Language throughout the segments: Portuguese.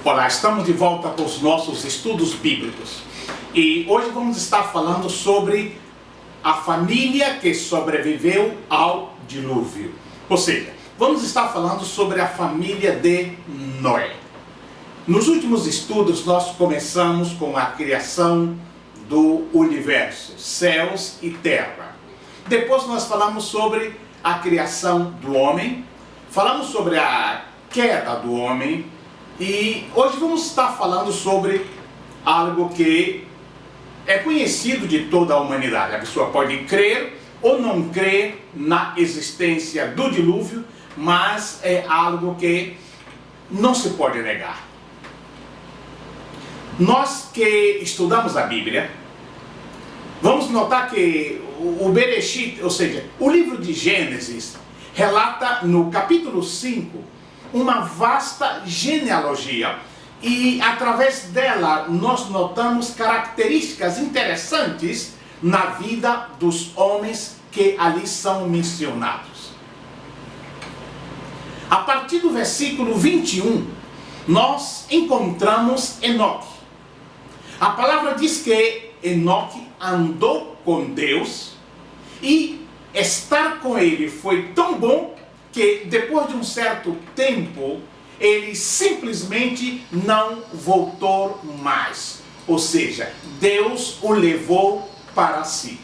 Olá, estamos de volta com os nossos estudos bíblicos e hoje vamos estar falando sobre a família que sobreviveu ao dilúvio. Ou seja, vamos estar falando sobre a família de Noé. Nos últimos estudos nós começamos com a criação do universo, céus e terra. Depois nós falamos sobre a criação do homem, falamos sobre a queda do homem. E hoje vamos estar falando sobre algo que é conhecido de toda a humanidade. A pessoa pode crer ou não crer na existência do dilúvio, mas é algo que não se pode negar. Nós que estudamos a Bíblia, vamos notar que o Bereshit, ou seja, o livro de Gênesis, relata no capítulo 5, uma vasta genealogia e através dela nós notamos características interessantes na vida dos homens que ali são mencionados. A partir do versículo 21, nós encontramos Enoque. A palavra diz que Enoque andou com Deus e estar com ele foi tão bom que depois de um certo tempo, ele simplesmente não voltou mais. Ou seja, Deus o levou para si.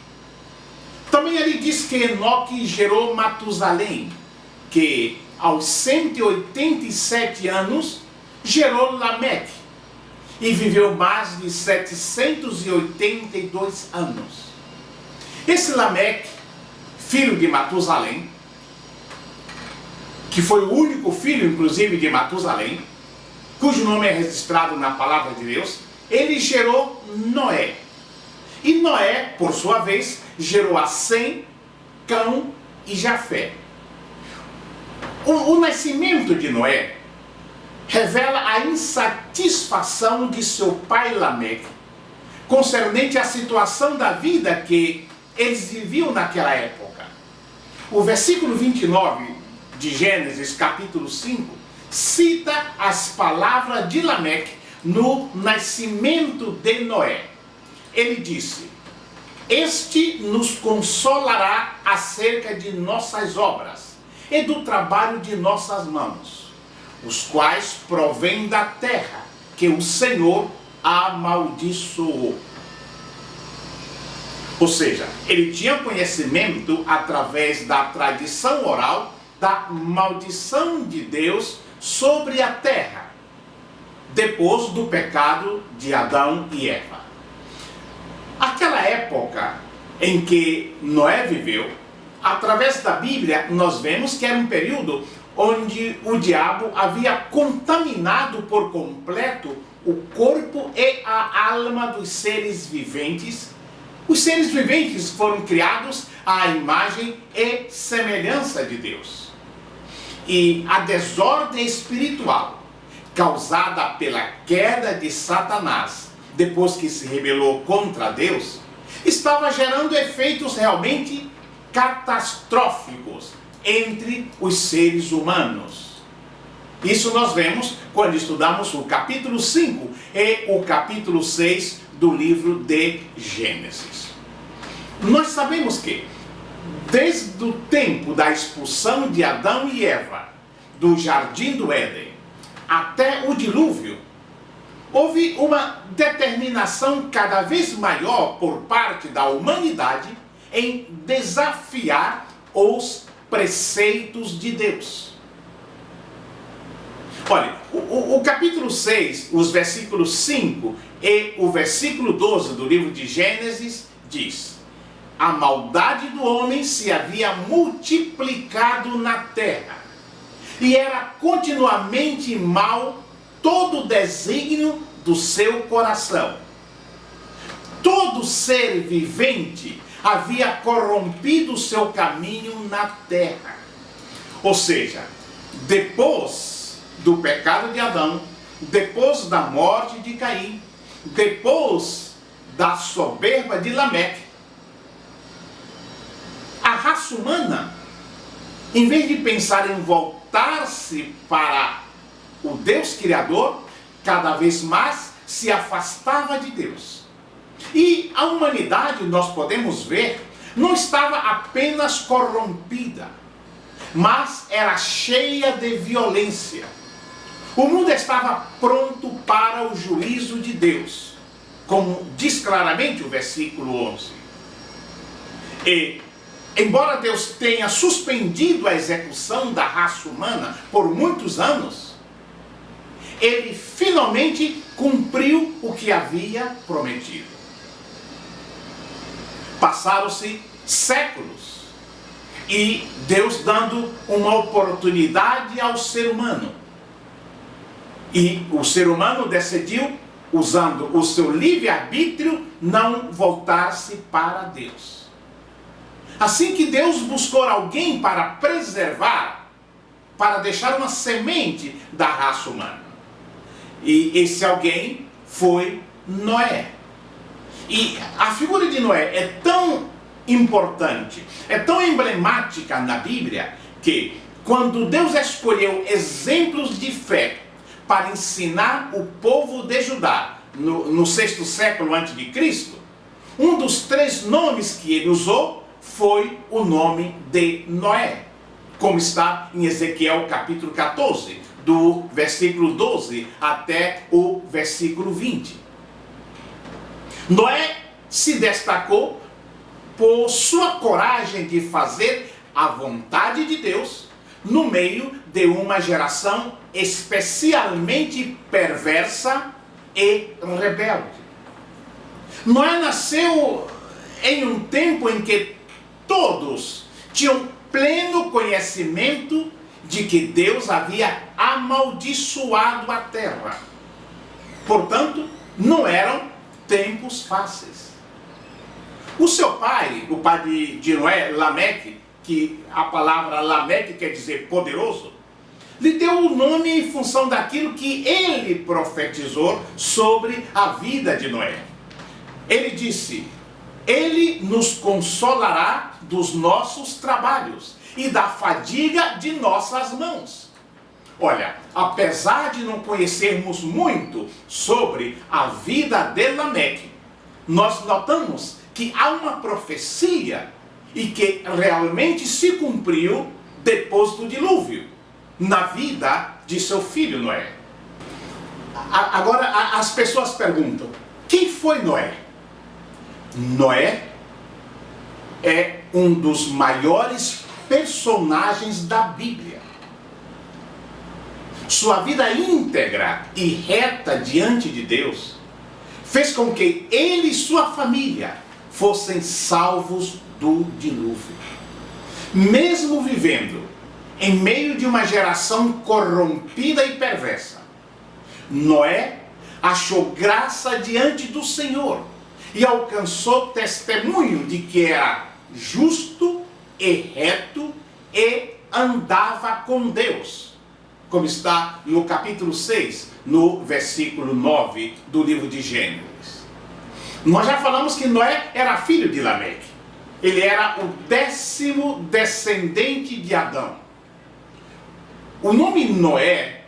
Também ele diz que Enoque gerou Matusalém, que aos 187 anos gerou Lameque, e viveu mais de 782 anos. Esse Lameque, filho de Matusalém, que foi o único filho, inclusive, de Matusalém, cujo nome é registrado na palavra de Deus, ele gerou Noé. E Noé, por sua vez, gerou a Sem, Cão e Jafé. O nascimento de Noé revela a insatisfação de seu pai Lameque concernente à situação da vida que eles viviam naquela época. O versículo 29 de Gênesis capítulo 5, cita as palavras de Lameque no nascimento de Noé. Ele disse: "Este nos consolará acerca de nossas obras e do trabalho de nossas mãos, os quais provêm da terra que o Senhor amaldiçoou." Ou seja, ele tinha conhecimento através da tradição oral da maldição de Deus sobre a terra, depois do pecado de Adão e Eva. Aquela época em que Noé viveu, através da Bíblia, nós vemos que era um período onde o diabo havia contaminado por completo o corpo e a alma dos seres viventes. Os seres viventes foram criados à imagem e semelhança de Deus. E a desordem espiritual causada pela queda de Satanás, depois que se rebelou contra Deus, estava gerando efeitos realmente catastróficos entre os seres humanos. Isso nós vemos quando estudamos o capítulo 5 e o capítulo 6 do livro de Gênesis. Nós sabemos que desde o tempo da expulsão de Adão e Eva do jardim do Éden até o dilúvio, houve uma determinação cada vez maior por parte da humanidade em desafiar os preceitos de Deus. Olha, o capítulo 6, os versículos 5 e o versículo 12 do livro de Gênesis diz: "A maldade do homem se havia multiplicado na terra, e era continuamente mau todo o desígnio do seu coração. Todo ser vivente havia corrompido o seu caminho na terra." Ou seja, depois do pecado de Adão, depois da morte de Caim, depois da soberba de Lameque, a raça humana, em vez de pensar em voltar-se para o Deus Criador, cada vez mais se afastava de Deus. E a humanidade, nós podemos ver, não estava apenas corrompida, mas era cheia de violência. O mundo estava pronto para o juízo de Deus, como diz claramente o versículo 11. E, embora Deus tenha suspendido a execução da raça humana por muitos anos, Ele finalmente cumpriu o que havia prometido. Passaram-se séculos e Deus dando uma oportunidade ao ser humano. E o ser humano decidiu, usando o seu livre-arbítrio, não voltar-se para Deus. Assim que Deus buscou alguém para preservar, para deixar uma semente da raça humana. E esse alguém foi Noé. E a figura de Noé é tão importante, é tão emblemática na Bíblia, que quando Deus escolheu exemplos de fé para ensinar o povo de Judá no 6º século a.C., um dos 3 nomes que ele usou foi o nome de Noé, como está em Ezequiel capítulo 14, do versículo 12 até o versículo 20. Noé se destacou por sua coragem de fazer a vontade de Deus no meio de uma geração especialmente perversa e rebelde. Noé nasceu em um tempo em que todos tinham pleno conhecimento de que Deus havia amaldiçoado a terra. Portanto, não eram tempos fáceis. O seu pai, o pai de Noé, Lameque, que a palavra Lameque quer dizer poderoso, lhe deu o nome em função daquilo que ele profetizou sobre a vida de Noé. Ele disse: Ele nos consolará dos nossos trabalhos e da fadiga de nossas mãos. Olha, apesar de não conhecermos muito sobre a vida de Lameque, nós notamos que há uma profecia e que realmente se cumpriu depois do dilúvio, na vida de seu filho Noé. Agora as pessoas perguntam: quem foi Noé? Noé é um dos maiores personagens da Bíblia. Sua vida íntegra e reta diante de Deus fez com que ele e sua família fossem salvos do dilúvio. Mesmo vivendo em meio de uma geração corrompida e perversa, Noé achou graça diante do Senhor e alcançou testemunho de que era justo e reto e andava com Deus, como está no capítulo 6, no versículo 9 do livro de Gênesis. Nós já falamos que Noé era filho de Lameque. Ele era o 10º descendente de Adão. O nome Noé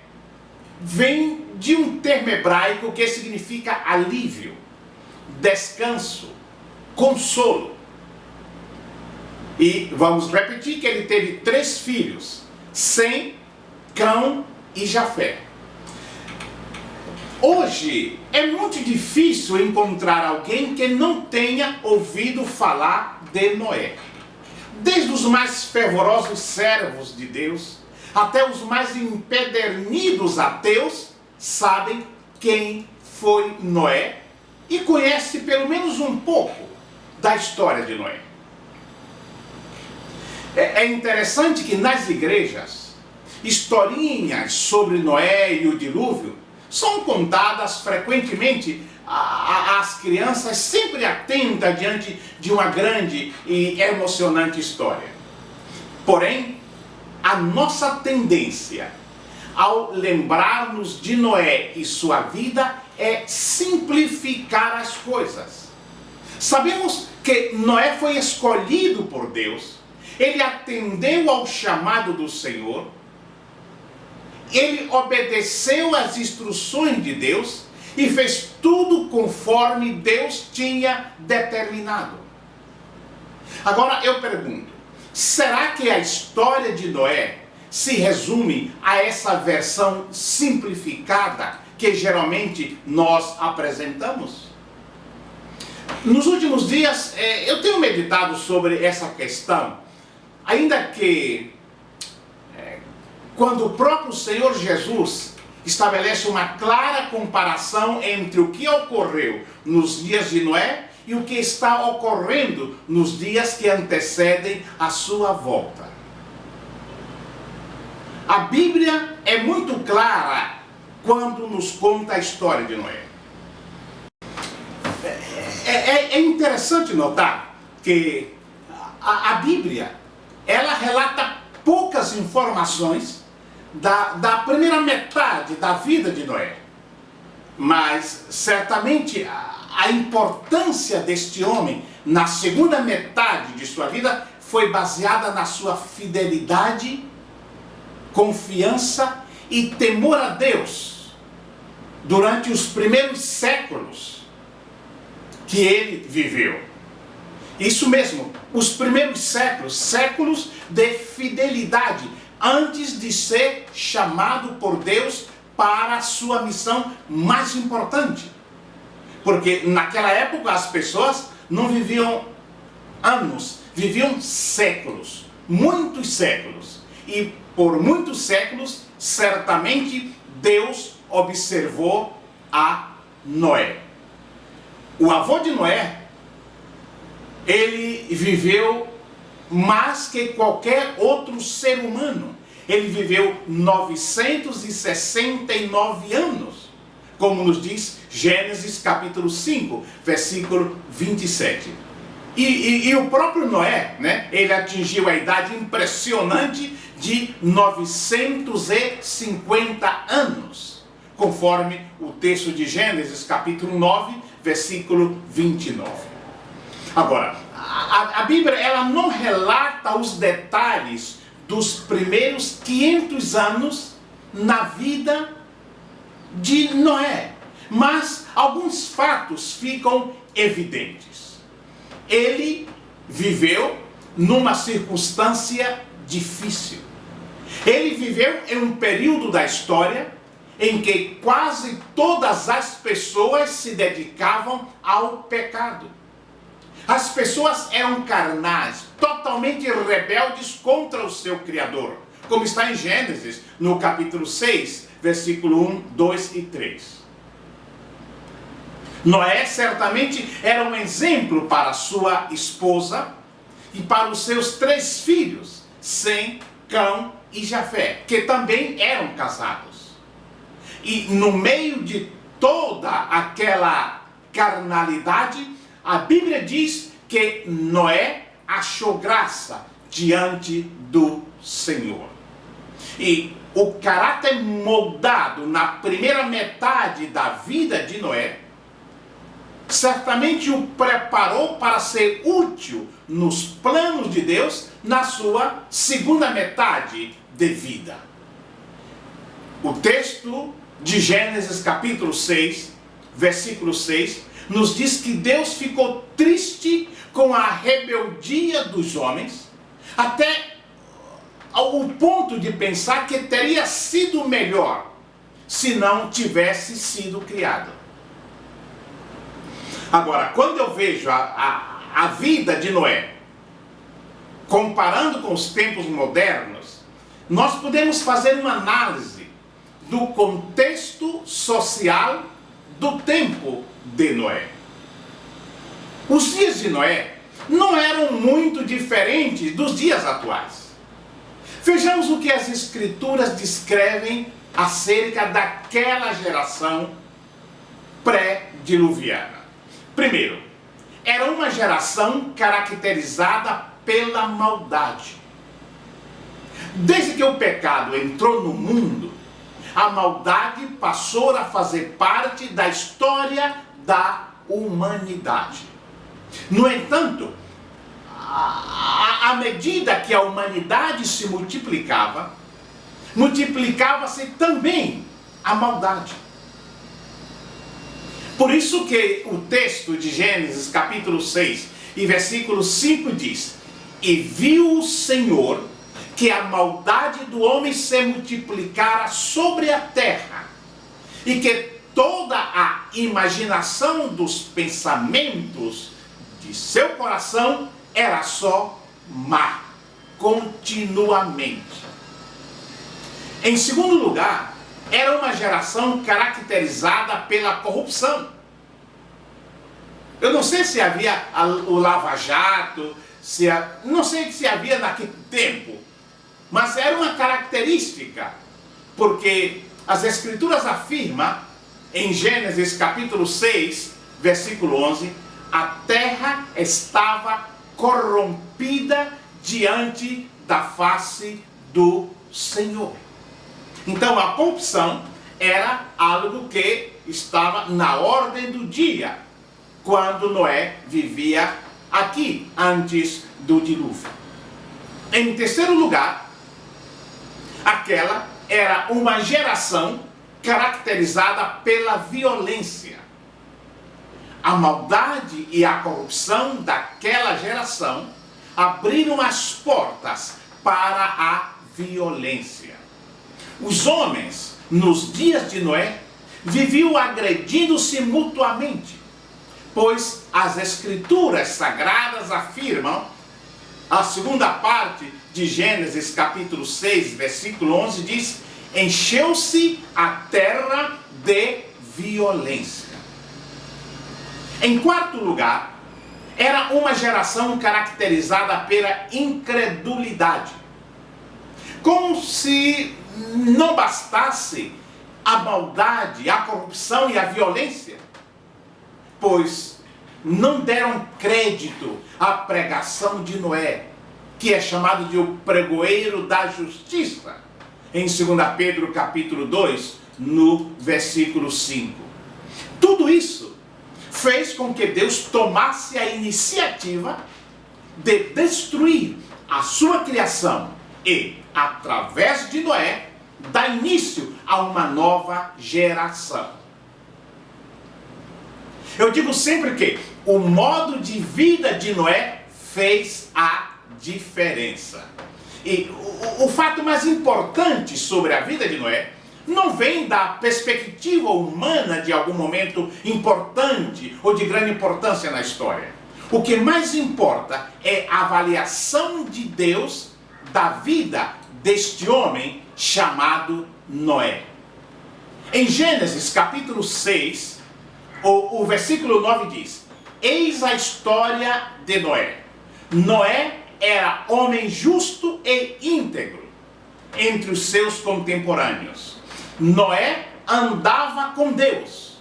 vem de um termo hebraico que significa alívio, descanso, consolo. E vamos repetir que ele teve 3 filhos: Sem, Cão e Jafé. Hoje é muito difícil encontrar alguém que não tenha ouvido falar de Noé. Desde os mais fervorosos servos de Deus até os mais empedernidos ateus sabem quem foi Noé e conhece pelo menos um pouco da história de Noé. É interessante que nas igrejas, historinhas sobre Noé e o dilúvio são contadas frequentemente às crianças, sempre atentas diante de uma grande e emocionante história. Porém, a nossa tendência ao lembrarmos de Noé e sua vida é simplificar as coisas. Sabemos que Noé foi escolhido por Deus, ele atendeu ao chamado do Senhor ele obedeceu às instruções de Deus e fez tudo conforme Deus tinha determinado. Agora eu pergunto, será que a história de Noé se resume a essa versão simplificada que geralmente nós apresentamos? Nos últimos dias, eu tenho meditado sobre essa questão, ainda que quando o próprio Senhor Jesus estabelece uma clara comparação entre o que ocorreu nos dias de Noé e o que está ocorrendo nos dias que antecedem a sua volta. A Bíblia é muito clara quando nos conta a história de Noé. É interessante notar que a Bíblia, ela relata poucas informações da primeira metade da vida de Noé. Mas, certamente, a importância deste homem na segunda metade de sua vida foi baseada na sua fidelidade, confiança e temor a Deus durante os primeiros séculos que ele viveu. Isso mesmo, os primeiros séculos, séculos de fidelidade, antes de ser chamado por Deus para a sua missão mais importante. Porque naquela época as pessoas não viviam anos, viviam séculos, muitos séculos. E por muitos séculos, certamente, Deus observou a Noé. O avô de Noé, ele viveu mais que qualquer outro ser humano. Ele viveu 969 anos, como nos diz Gênesis capítulo 5, versículo 27. E o próprio Noé, né, ele atingiu a idade impressionante de 950 anos, conforme o texto de Gênesis capítulo 9, versículo 29. Agora, a Bíblia, ela não relata os detalhes dos primeiros 500 anos na vida de Noé, mas alguns fatos ficam evidentes. Ele viveu numa circunstância difícil. Ele viveu em um período da história em que quase todas as pessoas se dedicavam ao pecado. As pessoas eram carnais, totalmente rebeldes contra o seu Criador, como está em Gênesis, no capítulo 6, versículo 1, 2 e 3. Noé certamente era um exemplo para sua esposa e para os seus 3 filhos, Sem, Cão e Jafé, que também eram casados. E no meio de toda aquela carnalidade, a Bíblia diz que Noé achou graça diante do Senhor. E o caráter moldado na primeira metade da vida de Noé certamente o preparou para ser útil nos planos de Deus na sua segunda metade de vida. O texto de Gênesis capítulo 6, versículo 6, nos diz que Deus ficou triste com a rebeldia dos homens, até ao ponto de pensar que teria sido melhor se não tivesse sido criado. Agora, quando eu vejo a vida de Noé, comparando com os tempos modernos, nós podemos fazer uma análise do contexto social do tempo de Noé. Os dias de Noé não eram muito diferentes dos dias atuais. Vejamos o que as Escrituras descrevem acerca daquela geração pré-diluviana. Primeiro, era uma geração caracterizada pela maldade. Desde que o pecado entrou no mundo, a maldade passou a fazer parte da história da humanidade. No entanto, à medida que a humanidade se multiplicava, multiplicava-se também a maldade. Por isso que o texto de Gênesis capítulo 6 e versículo 5 diz: e viu o Senhor que a maldade do homem se multiplicara sobre a terra, e que toda a imaginação dos pensamentos de seu coração era só má, continuamente. Em segundo lugar, era uma geração caracterizada pela corrupção. Eu não sei se havia o Lava-Jato, não sei se havia naquele tempo, mas era uma característica, porque as Escrituras afirmam, em Gênesis capítulo 6, versículo 11, a terra estava corrompida diante da face do Senhor. Então a corrupção era algo que estava na ordem do dia, quando Noé vivia aqui, antes do dilúvio. Em terceiro lugar, aquela era uma geração caracterizada pela violência. A maldade e a corrupção daquela geração abriram as portas para a violência. Os homens, nos dias de Noé, viviam agredindo-se mutuamente, pois as Escrituras Sagradas afirmam, a segunda parte de Gênesis capítulo 6, versículo 11, diz: encheu-se a terra de violência. Em quarto lugar, era uma geração caracterizada pela incredulidade. Como se não bastasse a maldade, a corrupção e a violência, pois não deram crédito à pregação de Noé, que é chamado de o pregoeiro da justiça, em 2 Pedro capítulo 2, no versículo 5. Tudo isso fez com que Deus tomasse a iniciativa de destruir a sua criação e, através de Noé, dar início a uma nova geração. Eu digo sempre que o modo de vida de Noé fez a diferença. E o fato mais importante sobre a vida de Noé não vem da perspectiva humana de algum momento importante ou de grande importância na história. O que mais importa é a avaliação de Deus da vida deste homem chamado Noé. Em Gênesis capítulo 6, o versículo 9 diz: eis a história de Noé. Noé era homem justo e íntegro entre os seus contemporâneos. Noé andava com Deus.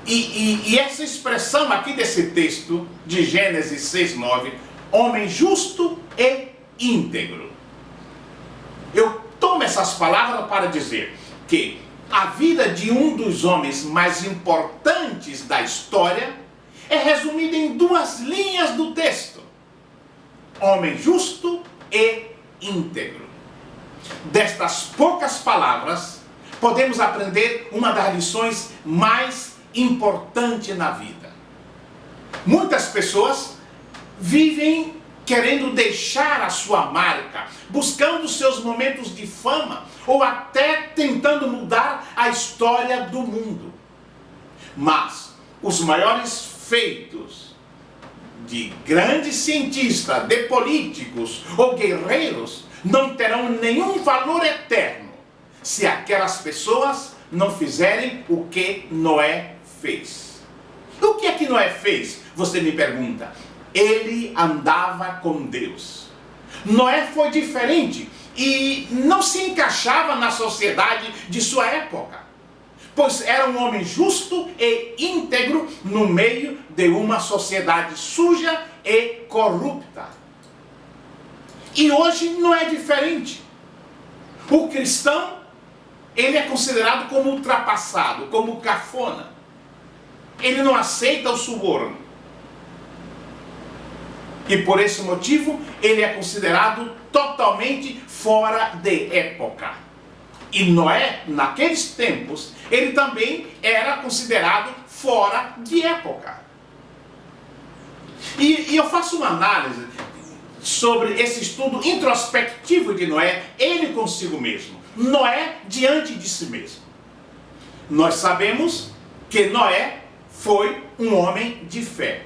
E essa expressão aqui desse texto de Gênesis 6:9, homem justo e íntegro. Eu tomo essas palavras para dizer que a vida de um dos homens mais importantes da história é resumida em duas linhas do texto: homem justo e íntegro. Destas poucas palavras, podemos aprender uma das lições mais importantes na vida. Muitas pessoas vivem querendo deixar a sua marca, buscando seus momentos de fama, ou até tentando mudar a história do mundo. Mas os maiores feitos de grandes cientistas, de políticos ou guerreiros não terão nenhum valor eterno se aquelas pessoas não fizerem o que Noé fez. O que é que Noé fez? Você me pergunta. Ele andava com Deus. Noé foi diferente e não se encaixava na sociedade de sua época, pois era um homem justo e íntegro no meio de uma sociedade suja e corrupta. E hoje não é diferente. O cristão, ele é considerado como ultrapassado, como cafona. Ele não aceita o suborno. E por esse motivo, ele é considerado totalmente fora de época. E Noé, naqueles tempos, ele também era considerado fora de época. E eu faço uma análise sobre esse estudo introspectivo de Noé, ele consigo mesmo. Noé diante de si mesmo. Nós sabemos que Noé foi um homem de fé.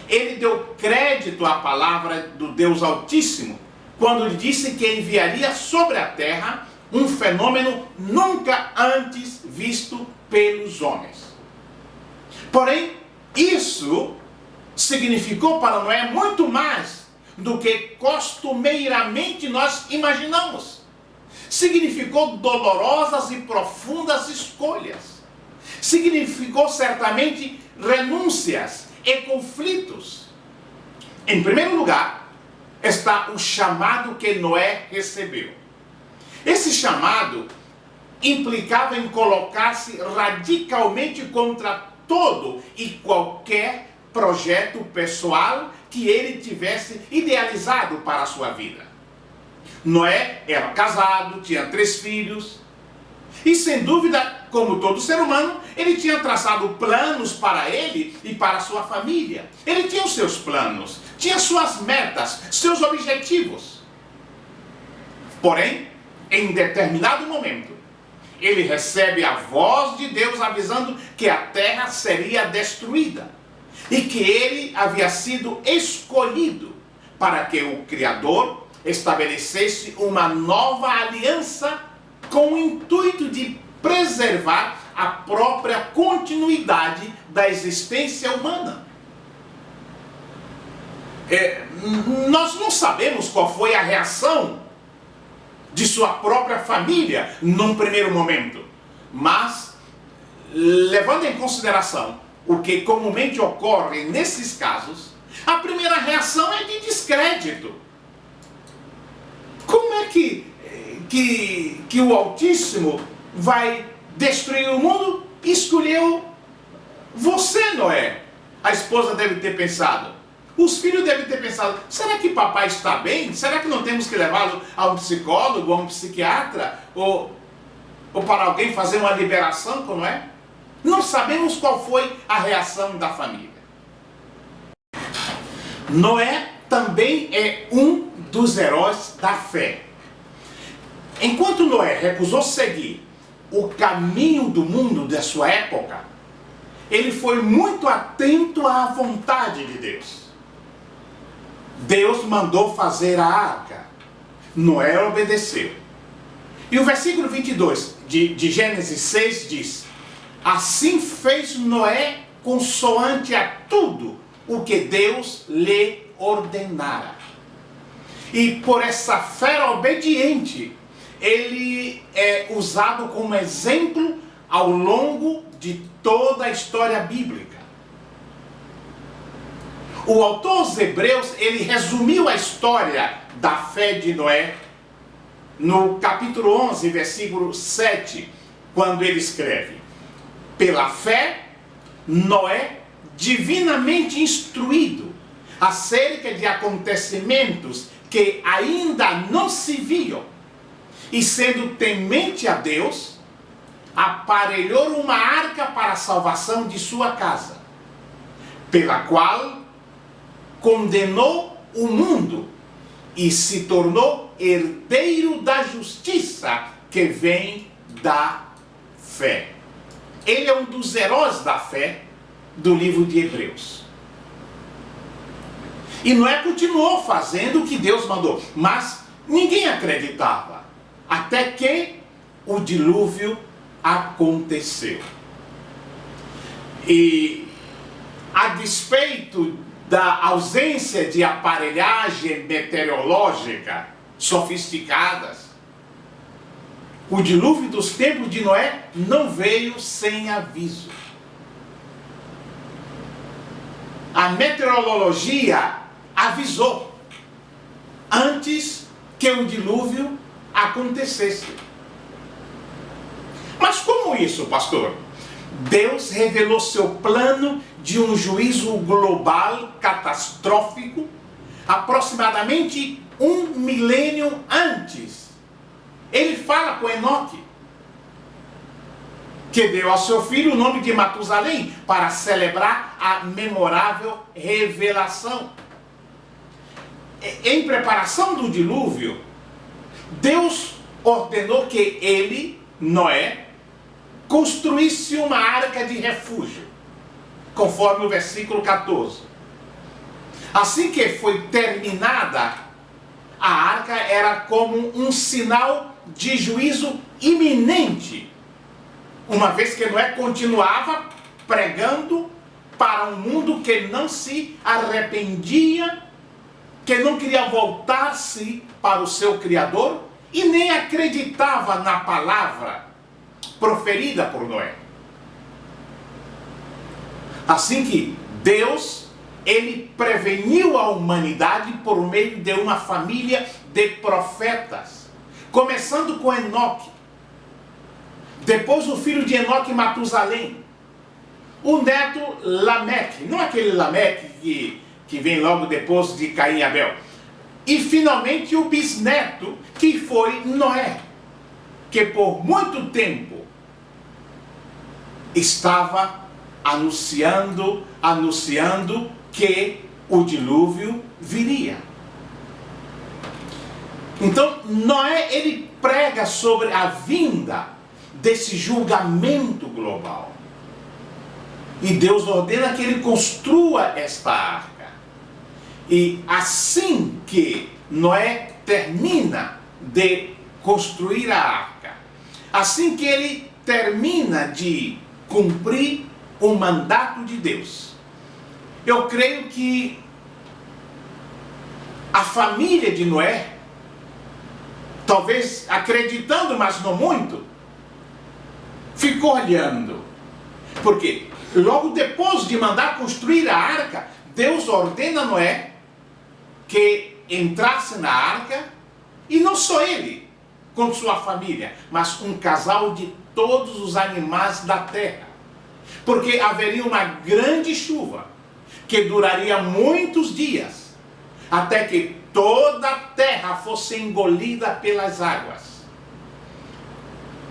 Ele deu crédito à palavra do Deus Altíssimo quando lhe disse que enviaria sobre a terra um fenômeno nunca antes visto pelos homens. Porém, isso significou para Noé muito mais do que costumeiramente nós imaginamos. Significou dolorosas e profundas escolhas. Significou certamente renúncias e conflitos. Em primeiro lugar, está o chamado que Noé recebeu. Esse chamado implicava em colocar-se radicalmente contra todo e qualquer projeto pessoal que ele tivesse idealizado para a sua vida. Noé era casado, tinha 3 filhos, e sem dúvida, como todo ser humano, ele tinha traçado planos para ele e para a sua família. Ele tinha os seus planos, tinha suas metas, seus objetivos. Porém, em determinado momento, ele recebe a voz de Deus avisando que a terra seria destruída e que ele havia sido escolhido para que o Criador estabelecesse uma nova aliança com o intuito de preservar a própria continuidade da existência humana. Nós não sabemos qual foi a reação de sua própria família num primeiro momento, mas levando em consideração o que comumente ocorre nesses casos, a primeira reação é de descrédito. Como é que o Altíssimo vai destruir o mundo? Escolheu você, Noé. A esposa deve ter pensado. Os filhos devem ter pensado, será que papai está bem? Será que não temos que levá-lo a um psicólogo, a um psiquiatra? Ou para alguém fazer uma liberação, como é? Não sabemos qual foi a reação da família. Noé também é um dos heróis da fé. Enquanto Noé recusou seguir o caminho do mundo da sua época, ele foi muito atento à vontade de Deus. Deus mandou fazer a arca. Noé obedeceu. E o versículo 22 de Gênesis 6 diz: assim fez Noé consoante a tudo o que Deus lhe ordenara. E por essa fé obediente, ele é usado como exemplo ao longo de toda a história bíblica. O autor aos Hebreus, ele resumiu a história da fé de Noé no capítulo 11, versículo 7, quando ele escreve: pela fé, Noé, divinamente instruído acerca de acontecimentos que ainda não se viam, e sendo temente a Deus, aparelhou uma arca para a salvação de sua casa, pela qual condenou o mundo e se tornou herdeiro da justiça que vem da fé. Ele é um dos heróis da fé do livro de Hebreus. E Noé continuou fazendo o que Deus mandou, mas ninguém acreditava, até que o dilúvio aconteceu. E a despeito da ausência de aparelhagem meteorológica sofisticadas, o dilúvio dos tempos de Noé não veio sem aviso. A meteorologia avisou antes que o dilúvio acontecesse. Mas como isso, pastor? Deus revelou seu plano de um juízo global catastrófico aproximadamente 1 milênio antes. Ele fala com Enoque, que deu ao seu filho o nome de Matusalém, para celebrar a memorável revelação. Em preparação do dilúvio, Deus ordenou que ele, Noé, construísse uma arca de refúgio, conforme o versículo 14. Assim que foi terminada, a arca era como um sinal de juízo iminente, uma vez que Noé continuava pregando para um mundo que não se arrependia, que não queria voltar-se para o seu Criador e nem acreditava na palavra proferida por Noé. Assim que Deus, ele preveniu a humanidade por meio de uma família de profetas, começando com Enoque, depois o filho de Enoque, Matusalém, o neto Lameque, não aquele Lameque que vem logo depois de Caim e Abel, e finalmente o bisneto, que foi Noé, que por muito tempo estava anunciando que o dilúvio viria. Então Noé, ele prega sobre a vinda desse julgamento global. E Deus ordena que ele construa esta arca. E assim que Noé termina de construir a arca, assim que ele termina de cumprir o mandato de Deus, eu creio que a família de Noé, talvez acreditando, mas não muito, ficou olhando. Porque logo depois de mandar construir a arca, Deus ordena a Noé que entrasse na arca, e não só ele, com sua família, mas um casal de todos os animais da terra. Porque haveria uma grande chuva, que duraria muitos dias, até que toda a terra fosse engolida pelas águas.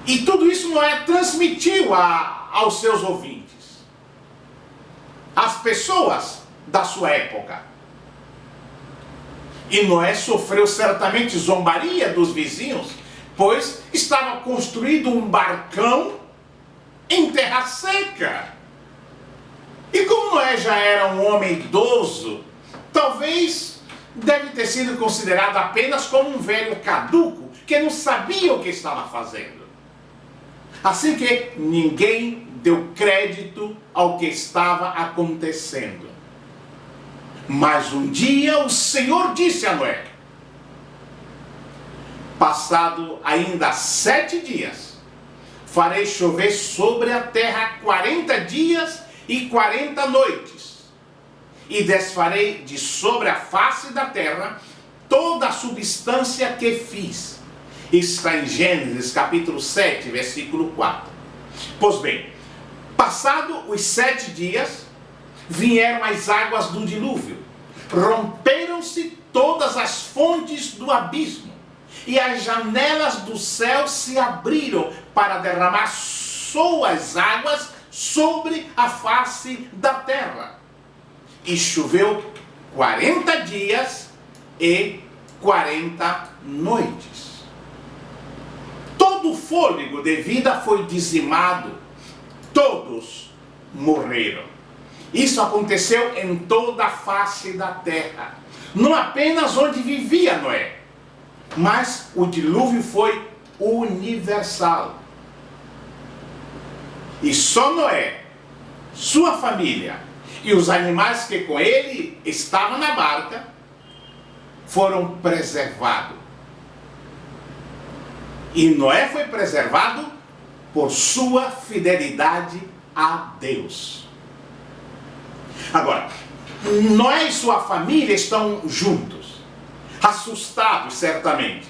E tudo isso Noé transmitiu aos seus ouvintes, às pessoas da sua época. E Noé sofreu certamente zombaria dos vizinhos, pois estava construído um barcão em terra seca. E como Noé já era um homem idoso, talvez deve ter sido considerado apenas como um velho caduco, que não sabia o que estava fazendo. Assim que ninguém deu crédito ao que estava acontecendo. Mas um dia o Senhor disse a Noé: passado ainda 7 dias, farei chover sobre a terra 40 dias e 40 noites, e desfarei de sobre a face da terra toda a substância que fiz. Isso está em Gênesis capítulo 7, versículo 4. Pois bem, passado os 7 dias, vieram as águas do dilúvio, romperam-se todas as fontes do abismo, e as janelas do céu se abriram para derramar suas águas sobre a face da terra. E choveu 40 dias e 40 noites. Todo o fôlego de vida foi dizimado, todos morreram. Isso aconteceu em toda a face da terra, não apenas onde vivia Noé, mas o dilúvio foi universal. E só Noé, sua família e os animais que com ele estavam na barca foram preservados. E Noé foi preservado por sua fidelidade a Deus. Agora, Noé e sua família estão juntos, assustados certamente,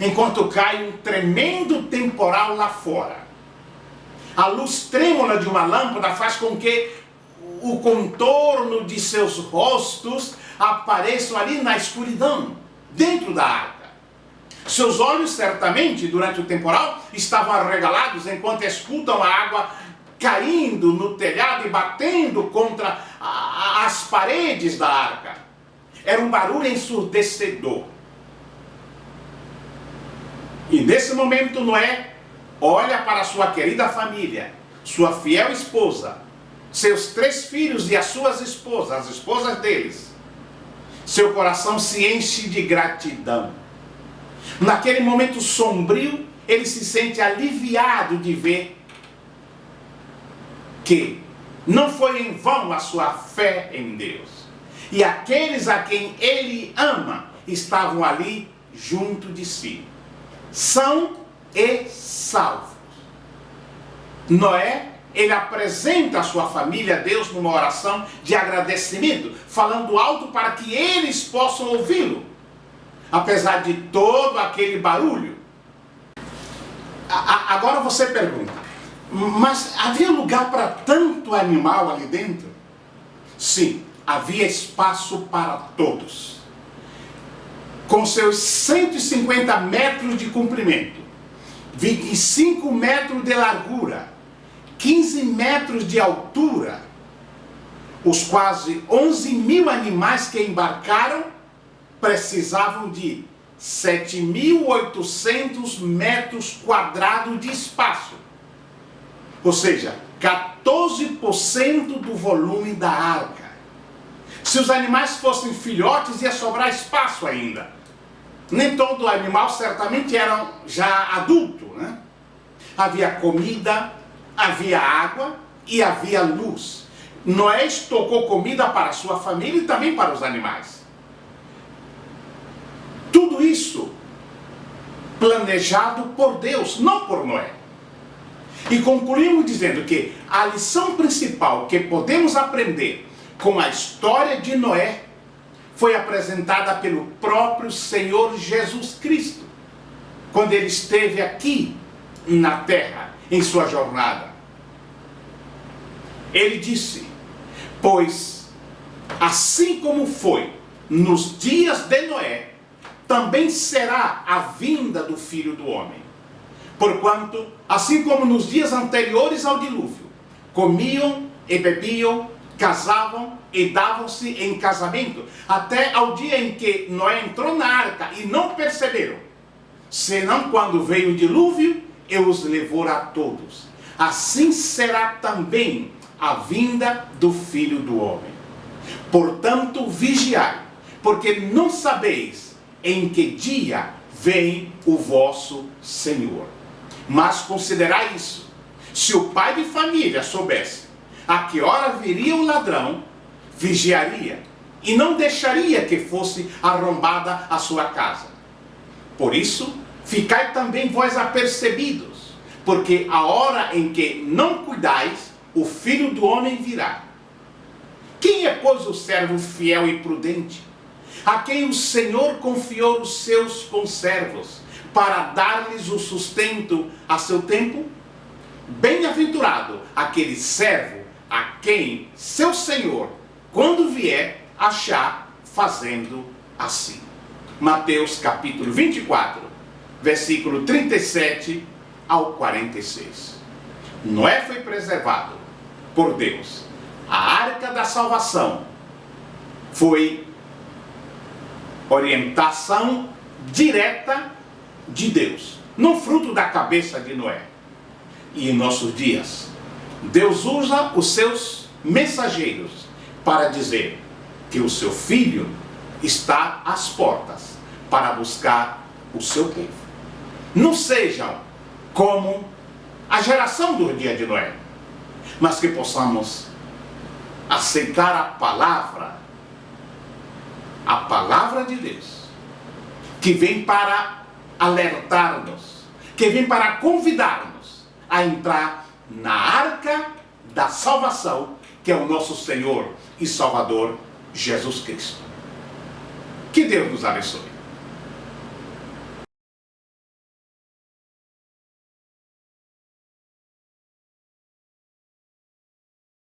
enquanto cai um tremendo temporal lá fora. A luz trêmula de uma lâmpada faz com que o contorno de seus rostos apareçam ali na escuridão, dentro da arca. Seus olhos, certamente, durante o temporal, estavam arregalados enquanto escutam a água caindo no telhado e batendo contra as paredes da arca. Era um barulho ensurdecedor. E nesse momento Noé olha para sua querida família, sua fiel esposa, seus 3 filhos e as suas esposas, as esposas deles. Seu coração se enche de gratidão. Naquele momento sombrio, ele se sente aliviado de ver que não foi em vão a sua fé em Deus. E aqueles a quem ele ama estavam ali junto de si, são e salvos. Noé, ele apresenta a sua família a Deus numa oração de agradecimento, falando alto para que eles possam ouvi-lo, apesar de todo aquele barulho. Agora você pergunta, mas havia lugar para tanto animal ali dentro? Sim, havia espaço para todos. Com seus 150 metros de comprimento, 25 metros de largura, 15 metros de altura, os quase 11 mil animais que embarcaram precisavam de 7.800 metros quadrados de espaço. Ou seja, 14% do volume da arca. Se os animais fossem filhotes, ia sobrar espaço ainda. Nem todo animal certamente era já adulto, né? Havia comida, havia água e havia luz. Noé estocou comida para a sua família e também para os animais. Tudo isso planejado por Deus, não por Noé. E concluímos dizendo que a lição principal que podemos aprender com a história de Noé foi apresentada pelo próprio Senhor Jesus Cristo, quando ele esteve aqui na terra, em sua jornada. Ele disse: pois assim como foi nos dias de Noé, também será a vinda do Filho do Homem. Porquanto, assim como nos dias anteriores ao dilúvio, comiam e bebiam, casavam e davam-se em casamento, até ao dia em que Noé entrou na arca e não perceberam, senão quando veio o dilúvio e os levou a todos. Assim será também a vinda do Filho do Homem. Portanto, vigiai, porque não sabeis em que dia vem o vosso Senhor. Mas considerai isso: se o pai de família soubesse a que hora viria o ladrão, vigiaria e não deixaria que fosse arrombada a sua casa. Por isso, ficai também vós apercebidos, porque a hora em que não cuidais, o Filho do Homem virá. Quem é, pois, o servo fiel e prudente, a quem o Senhor confiou os seus conservos, para dar-lhes o sustento a seu tempo? Bem-aventurado aquele servo a quem seu Senhor, quando vier, achar fazendo assim. Mateus capítulo 24, versículo 37 ao 46. Noé foi preservado por Deus. A arca da salvação foi orientação direta de Deus, não fruto da cabeça de Noé. E em nossos dias, Deus usa os seus mensageiros para dizer que o seu Filho está às portas para buscar o seu povo. Não sejam como a geração do dia de Noé, mas que possamos aceitar a palavra de Deus, que vem para alertar-nos, que vem para convidar-nos a entrar na arca da salvação, que é o nosso Senhor e Salvador Jesus Cristo. Que Deus nos abençoe.